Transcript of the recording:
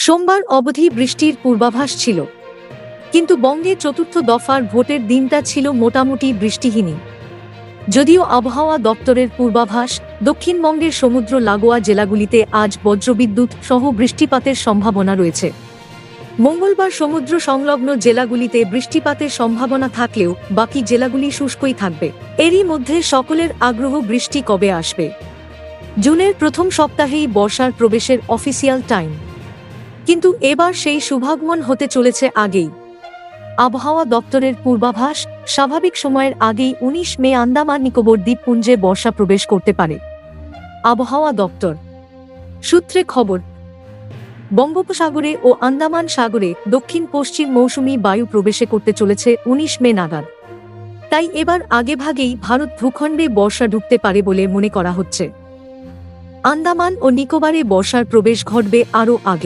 সোমবার অবধি বৃষ্টির পূর্বাভাস ছিল, কিন্তু বঙ্গে চতুর্থ দফার ভোটের দিনটা ছিল মোটামুটি বৃষ্টিহীনই। যদিও আবহাওয়া দপ্তরের পূর্বাভাস, দক্ষিণবঙ্গের সমুদ্র লাগোয়া জেলাগুলিতে আজ বজ্রবিদ্যুৎ সহ বৃষ্টিপাতের সম্ভাবনা রয়েছে। মঙ্গলবার সমুদ্র সংলগ্ন জেলাগুলিতে বৃষ্টিপাতের সম্ভাবনা থাকলেও বাকি জেলাগুলি শুষ্কই থাকবে। এরই মধ্যে সকলের আগ্রহ বৃষ্টি কবে আসবে। জুনের প্রথম সপ্তাহেই বর্ষার প্রবেশের অফিসিয়াল টাইম, কিন্তু এবার সেই শুভাগমন হতে চলেছে আগেই। আবহাওয়া দপ্তরের পূর্বাভাস, স্বাভাবিক সময়ের আগেই 19 মে আন্দামান নিকোবর দ্বীপপুঞ্জে বর্ষা প্রবেশ করতে পারে। আবহাওয়া দপ্তর সূত্রে খবর, বঙ্গোপসাগরে ও আন্দামান সাগরে দক্ষিণ পশ্চিম মৌসুমী বায়ু প্রবেশে করতে চলেছে 19 মে নাগাদ। তাই এবার আগেভাগেই ভারত ভূখণ্ডে বর্ষা ঢুকতে পারে বলে মনে করা হচ্ছে। আন্দামান ও নিকোবরে বর্ষার প্রবেশ ঘটবে আরও আগে।